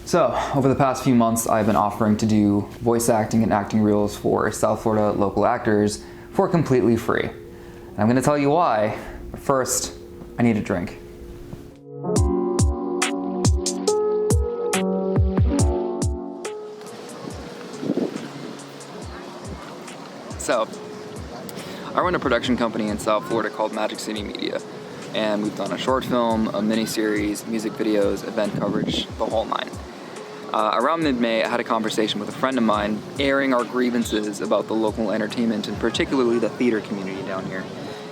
So, over the past few months, I've been offering to do voice acting and acting reels for South Florida local actors for completely free. And I'm going to tell you why, but first, I need a drink. So, I run a production company in South Florida called Magic City Media, and we've done a short film, a mini-series, music videos, event coverage, the whole nine. Around mid-May, I had a conversation with a friend of mine airing our grievances about the local entertainment and particularly the theater community down here.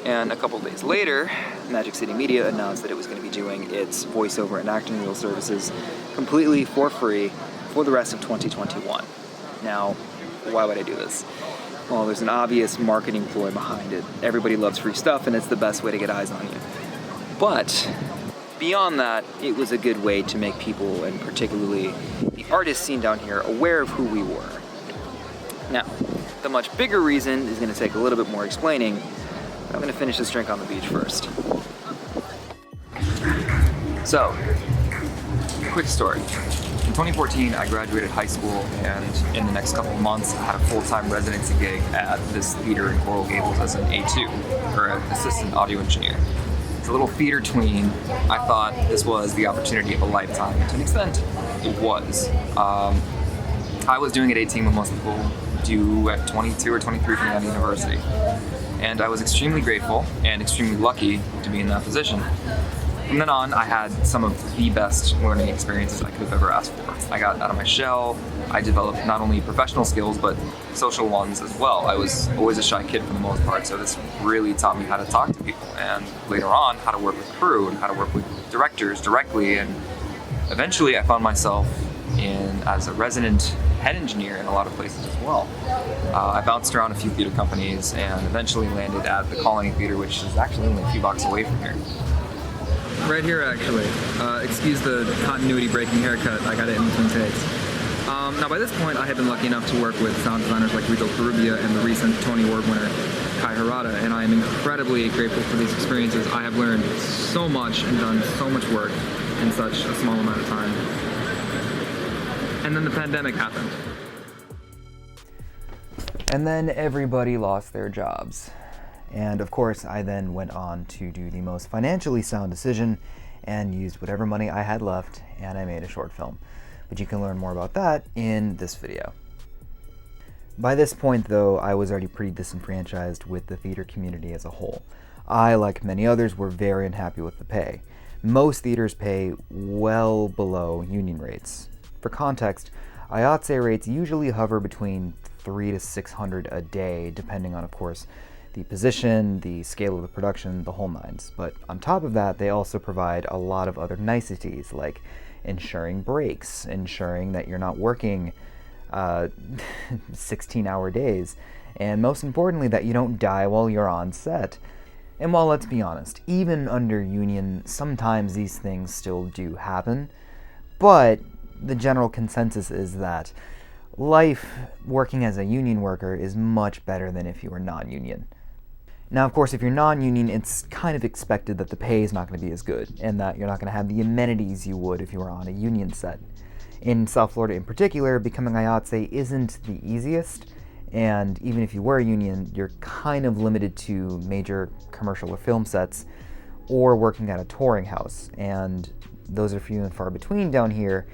And a couple days later, Magic City Media announced that it was going to be doing its voiceover and acting reel services completely for free for the rest of 2021. Now, why would I do this? Well, there's an obvious marketing ploy behind it. Everybody loves free stuff and it's the best way to get eyes on you. But beyond that, it was a good way to make people, and particularly the artist scene down here, aware of who we were. Now, the much bigger reason is going to take a little bit more explaining. I'm going to finish this drink on the beach first. So, quick story. In 2014, I graduated high school, and in the next couple of months, I had a full-time residency gig at this theater in Coral Gables as an A2, or an assistant audio engineer. It's a little theater tween. I thought this was the opportunity of a lifetime. To an extent, it was. I was doing at 18 what most people do at 22 or 23 coming out of university. And I was extremely grateful and extremely lucky to be in that position. From then on, I had some of the best learning experiences I could have ever asked for. I got out of my shell. I developed not only professional skills, but social ones as well. I was always a shy kid for the most part, so this really taught me how to talk to people, and later on, how to work with crew and how to work with directors directly. And eventually, I found myself as a resident head engineer in a lot of places as well. I bounced around a few theater companies and eventually landed at the Colony Theater, which is actually only a few blocks away from here. Right here, actually. Excuse the continuity breaking haircut. I got it in between takes. Now, by this point, I have been lucky enough to work with sound designers like Rico Corrubia and the recent Tony Award winner Kai Harada, and I am incredibly grateful for these experiences. I have learned so much and done so much work in such a small amount of time. And then the pandemic happened. And then everybody lost their jobs. And of course, I then went on to do the most financially sound decision and used whatever money I had left, and I made a short film. But you can learn more about that in this video. By this point, though, I was already pretty disenfranchised with the theater community as a whole. I, like many others, were very unhappy with the pay. Most theaters pay well below union rates. For context, IATSE rates usually hover between $300 to $600 a day, depending on, of course, the position, the scale of the production, the whole nines. But on top of that, they also provide a lot of other niceties, like ensuring breaks, ensuring that you're not working 16-hour days, and most importantly, that you don't die while you're on set. And while, let's be honest, even under union, sometimes these things still do happen, but the general consensus is that life working as a union worker is much better than if you were non-union. Now, of course, if you're non-union, it's kind of expected that the pay is not going to be as good, and that you're not going to have the amenities you would if you were on a union set. In South Florida in particular, becoming IATSE isn't the easiest, and even if you were a union, you're kind of limited to major commercial or film sets, or working at a touring house, and those are few and far between down here.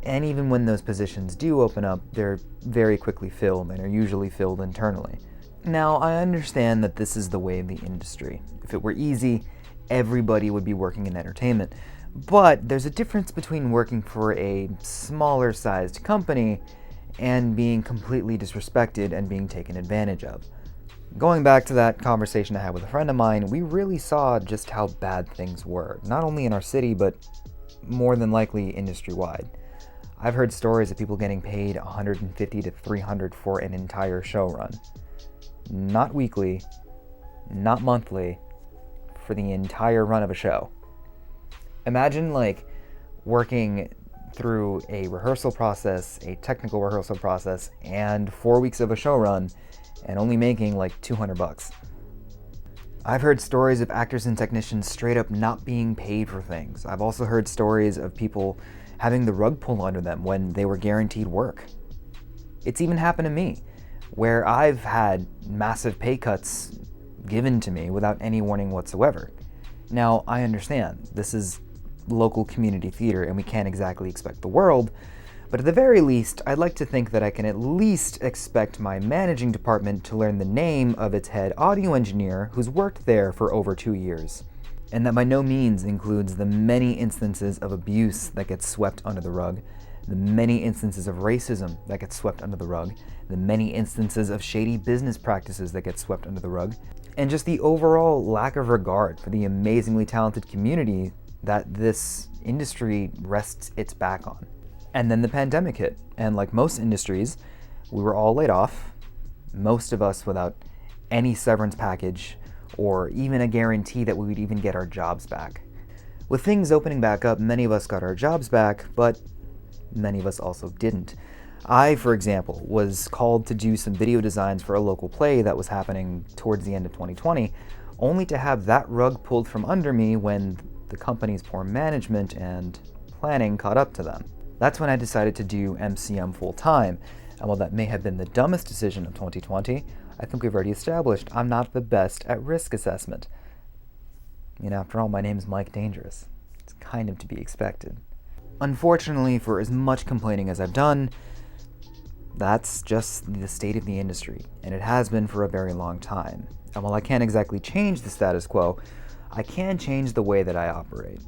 And even when those positions do open up, they're very quickly filled and are usually filled internally. Now, I understand that this is the way of the industry. If it were easy, everybody would be working in entertainment. But there's a difference between working for a smaller sized company and being completely disrespected and being taken advantage of. Going back to that conversation I had with a friend of mine, we really saw just how bad things were, not only in our city, but more than likely industry-wide. I've heard stories of people getting paid $150 to $300 for an entire show run. Not weekly, not monthly, for the entire run of a show. Imagine working through a rehearsal process, a technical rehearsal process, and 4 weeks of a show run, and only making $200. I've heard stories of actors and technicians straight up not being paid for things. I've also heard stories of people having the rug pulled under them when they were guaranteed work. It's even happened to me, where I've had massive pay cuts given to me without any warning whatsoever. Now, I understand, this is local community theater and we can't exactly expect the world, but at the very least, I'd like to think that I can at least expect my managing department to learn the name of its head audio engineer who's worked there for over 2 years. And that by no means includes the many instances of abuse that gets swept under the rug, the many instances of racism that gets swept under the rug, the many instances of shady business practices that get swept under the rug, and just the overall lack of regard for the amazingly talented community that this industry rests its back on. And then the pandemic hit, and like most industries, we were all laid off, most of us without any severance package or even a guarantee that we would even get our jobs back. With things opening back up, many of us got our jobs back, but many of us also didn't. I, for example, was called to do some video designs for a local play that was happening towards the end of 2020, only to have that rug pulled from under me when the company's poor management and planning caught up to them. That's when I decided to do MCM full-time, and while that may have been the dumbest decision of 2020, I think we've already established I'm not the best at risk assessment. After all, my name's Mike Dangerous. It's kind of to be expected. Unfortunately, for as much complaining as I've done, that's just the state of the industry, and it has been for a very long time. And while I can't exactly change the status quo, I can change the way that I operate.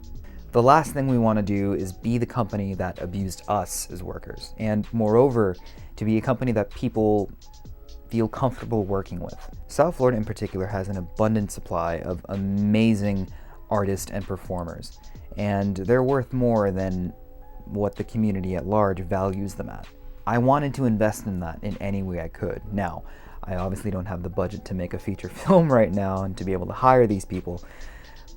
The last thing we want to do is be the company that abused us as workers, and moreover, to be a company that people feel comfortable working with. South Florida in particular has an abundant supply of amazing artists and performers, and they're worth more than what the community at large values them at. I wanted to invest in that in any way I could. Now, I obviously don't have the budget to make a feature film right now and to be able to hire these people,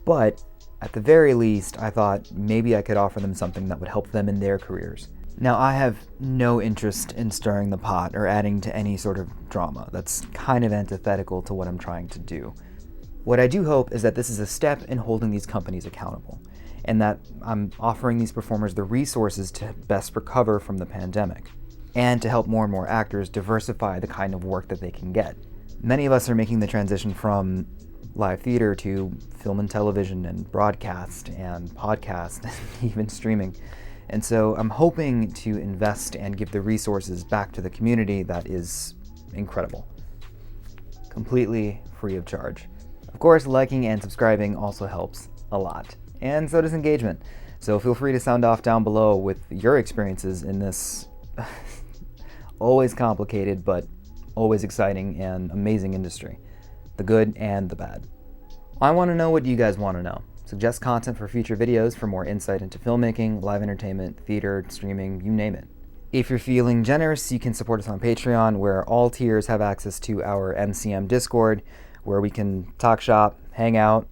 but at the very least, I thought maybe I could offer them something that would help them in their careers. Now, I have no interest in stirring the pot or adding to any sort of drama. That's kind of antithetical to what I'm trying to do. What I do hope is that this is a step in holding these companies accountable, and that I'm offering these performers the resources to best recover from the pandemic, and to help more and more actors diversify the kind of work that they can get. Many of us are making the transition from live theater to film and television and broadcast and podcast and even streaming. And so I'm hoping to invest and give the resources back to the community that is incredible. Completely free of charge. Of course, liking and subscribing also helps a lot. And so does engagement. So feel free to sound off down below with your experiences in this always complicated but always exciting and amazing industry. The good and the bad. I want to know what you guys want to know. Suggest content for future videos for more insight into filmmaking, live entertainment, theater, streaming, you name it. If you're feeling generous, you can support us on Patreon, where all tiers have access to our MCM Discord, where we can talk shop, hang out,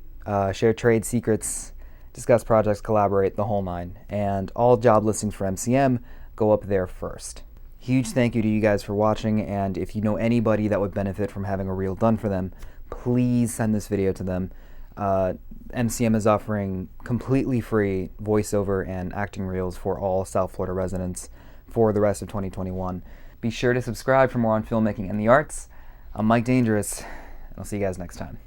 share trade secrets, discuss projects, collaborate, the whole nine. And all job listings for MCM go up there first. Huge thank you to you guys for watching, and if you know anybody that would benefit from having a reel done for them, please send this video to them. MCM is offering completely free voiceover and acting reels for all South Florida residents for the rest of 2021. Be sure to subscribe for more on filmmaking and the arts. I'm Mike Dangerous, and I'll see you guys next time.